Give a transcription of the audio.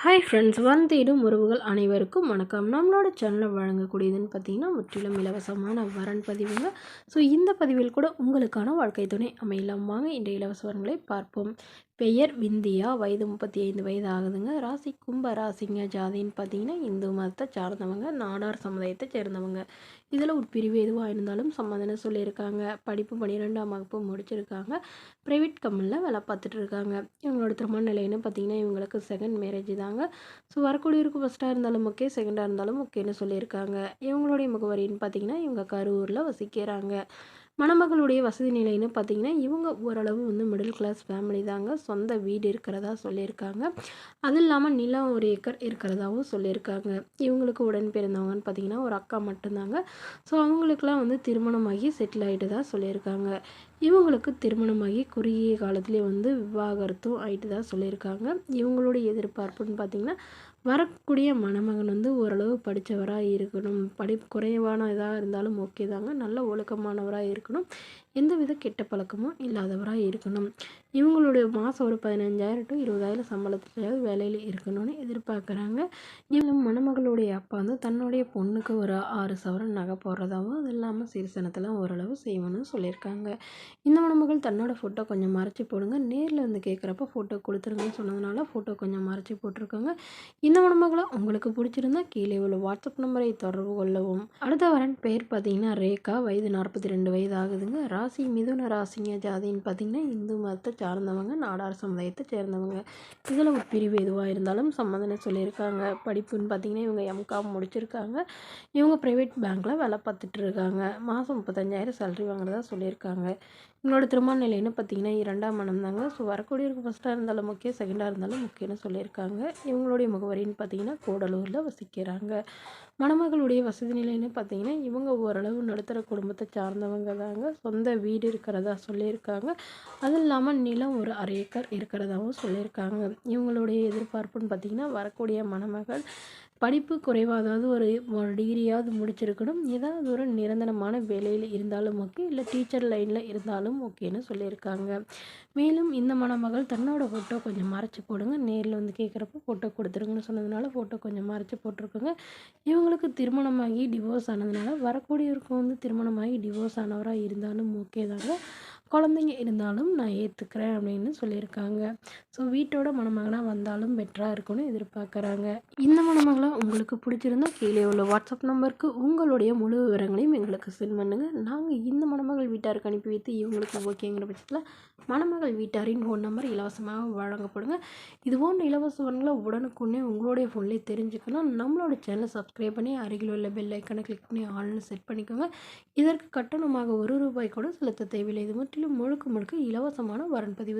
Hi friends, தேடும் உறவுகள் அனைவருக்கும் வணக்கம். நம்மளோட சேனலில் வழங்கக்கூடியதுன்னு பார்த்தீங்கன்னா முற்றிலும் இலவசமான வரன் பதிவுங்க. ஸோ இந்த பதிவில் கூட உங்களுக்கான வாழ்க்கை துணை அமையலாம். வாங்க இன்றைய இலவச வரன்களை பார்ப்போம். பெயர் விந்தியா, வயது 35 வயது ஆகுதுங்க. ராசி கும்ப ராசிங்க. ஜாதின்னு பார்த்தீங்கன்னா இந்து மதத்தை சார்ந்தவங்க, நாடார் சமுதாயத்தை சேர்ந்தவங்க. இதில் உட்பிரிவு எதுவாக இருந்தாலும் சம்மதனை சொல்லியிருக்காங்க. படிப்பு 12ஆம் வகுப்பு முடிச்சிருக்காங்க. ப்ரைவேட் கம்பெனியில் வேலை பார்த்துட்டு இருக்காங்க. இவங்களோட திருமண நிலைன்னு பார்த்தீங்கன்னா இவங்களுக்கு செகண்ட் மேரேஜ் தாங்க. ஸோ வரக்கூடியவருக்கு ஃபஸ்ட்டாக இருந்தாலும் ஓகே, செகண்டாக இருந்தாலும் ஓகேன்னு சொல்லியிருக்காங்க. இவங்களுடைய முகவரின்னு பார்த்தீங்கன்னா இவங்க கரூரில் வசிக்கிறாங்க. மணமகளுடைய வசதி நிலைன்னு பார்த்தீங்கன்னா இவங்க ஓரளவு மிடில் கிளாஸ் ஃபேமிலி தாங்க. சொந்த வீடு இருக்கிறதா சொல்லியிருக்காங்க. அது இல்லாமல் நிலம் 1 ஏக்கர் இருக்கிறதாவும் சொல்லியிருக்காங்க. இவங்களுக்கு உடன் பிறந்தவங்கன்னு பார்த்தீங்கன்னா ஒரு அக்கா மட்டும்தாங்க. ஸோ அவங்களுக்குலாம் திருமணமாகி செட்டில் ஆகிட்டு தான் சொல்லியிருக்காங்க. இவங்களுக்கு திருமணமாகி குறுகிய காலத்திலே விவாகரத்தும் ஆகிட்டு தான் சொல்லியிருக்காங்க. இவங்களுடைய எதிர்பார்ப்புன்னு பார்த்திங்கன்னா வரக்கூடிய மணமகன் ஓரளவு படித்தவராக இருக்கணும். படிப்பு குறைவான இதாக இருந்தாலும் ஓகே தாங்க. நல்ல ஒழுக்கமானவராக இருக்கணும். எந்தவித கெட்ட பழக்கமும் இல்லாதவராக இருக்கணும். இவங்களுடைய மாதம் ஒரு 15,000 to 20,000 சம்பளத்துலையாவது வேலையில் இருக்கணும்னு எதிர்பார்க்குறாங்க. இவங்க மணமகளுடைய அப்பா தன்னுடைய பொண்ணுக்கு ஒரு 6 சவரன் நகை போடுறதாகவும் அது இல்லாமல் சீர்சனத்தெல்லாம் ஓரளவு செய்யணும்னு சொல்லியிருக்காங்க. இந்த மணமகள் தன்னோட ஃபோட்டோ கொஞ்சம் மறைச்சி போடுங்க, நேரில் கேட்குறப்ப ஃபோட்டோ கொடுத்துருங்கன்னு சொன்னதுனால ஃபோட்டோ கொஞ்சம் மறைச்சி போட்டிருக்காங்க. இந்த மணமகளை உங்களுக்கு பிடிச்சிருந்தா கீழே உள்ள வாட்ஸ்அப் நம்பரை தொடர்பு கொள்ளவும். அடுத்த வரன் பேர் பார்த்தீங்கன்னா ரேகா, வயது 42 வயது ஆகுதுங்க. ராசி மிதுன ராசிங்க. ஜாதின்னு பார்த்தீங்கன்னா இந்து மதத்தை சார்ந்தவங்க, நாடார் சமுதாயத்தை சேர்ந்தவங்க. இதில் உட்பிரிவு எதுவாக இருந்தாலும் சம்மதனை சொல்லியிருக்காங்க. படிப்புன்னு பார்த்தீங்கன்னா இவங்க எம்காம் முடிச்சிருக்காங்க. இவங்க ப்ரைவேட் பேங்க்கில் வேலை பார்த்துட்டு இருக்காங்க. மாதம் 35,000 சேலரி வாங்குறதா சொல்லியிருக்காங்க. இவங்களோட திருமண நிலைன்னு பார்த்தீங்கன்னா 2ஆம் மனம் தாங்க. ஸோ வரக்கூடியவருக்கு ஃபஸ்ட்டாக இருந்தாலும் ஓகே, செகண்டாக இருந்தாலும் ஓகேன்னு சொல்லியிருக்காங்க. இவங்களுடைய முகவரின்னு பார்த்தீங்கன்னா கூடலூரில் வசிக்கிறாங்க. மணமகளுடைய வசதி நிலைன்னு பார்த்தீங்கன்னா இவங்க ஓரளவு நடுத்தர குடும்பத்தை சார்ந்தவங்க தாங்க. சொந்த வீடு இருக்கிறதா சொல்லியிருக்காங்க. அது இல்லாமல் நிலம் ஒரு 1/2 ஏக்கர் இருக்கிறதாவும் சொல்லியிருக்காங்க. இவங்களுடைய எதிர்பார்ப்புன்னு பார்த்திங்கன்னா வரக்கூடிய மணமகள் படிப்பு குறைவாக, அதாவது ஒரு டிகிரியாவது முடிச்சிருக்கணும். ஏதாவது ஒரு நிரந்தரமான வேலையில் இருந்தாலும் ஓகே, இல்லை டீச்சர் லைனில் இருந்தாலும் ஓகேன்னு சொல்லியிருக்காங்க. மேலும் இந்த மணமகள் தன்னோட ஃபோட்டோ கொஞ்சம் மறைச்சி போடுங்க, நேரில் கேட்குறப்ப ஃபோட்டோ கொடுத்துருங்கன்னு சொன்னதுனால ஃபோட்டோ கொஞ்சம் மறைச்சி போட்டிருக்குங்க. இவங்களுக்கு திருமணமாகி டிவோர்ஸ் ஆனதுனால வரக்கூடியவருக்கு திருமணமாகி டிவோர்ஸ் ஆனவராக இருந்தாலும் ஓகே தாங்க. குழந்தைங்க இருந்தாலும் நான் ஏற்றுக்கிறேன் அப்படின்னு சொல்லியிருக்காங்க. ஸோ வீட்டோட மணமகனாக வந்தாலும் பெட்டராக இருக்கும்னு எதிர்பார்க்குறாங்க. இந்த மணமகளை உங்களுக்கு பிடிச்சிருந்தா கீழே உள்ள வாட்ஸ்அப் நம்பருக்கு உங்களுடைய முழு விவரங்களையும் எங்களுக்கு சென்ட் பண்ணுங்கள். நாங்கள் இந்த மணமகள் வீட்டாருக்கு அனுப்பி வைத்து இவங்களுக்கு ஓகேங்கிற பட்சத்தில் மணமகள் வீட்டாரின் ஃபோன் நம்பர் இலவசமாக வழங்கப்படுங்க. இது போன்ற இலவச வரன்களை உடனுக்குடனே உங்களுடைய ஃபோன்லேயே தெரிஞ்சுக்கணும். நம்மளோட சேனலை சப்ஸ்கிரைப் பண்ணி அருகில் உள்ள பெல் ஐக்கனை கிளிக் பண்ணி ஆல்னு செட் பண்ணிக்கோங்க. இதற்கு கட்டணமாக 1 ரூபாய் கூட செலுத்த தேவையில்லை. இது முற்றிலும் முழுக்க இலவசமான வரன் பதிவு.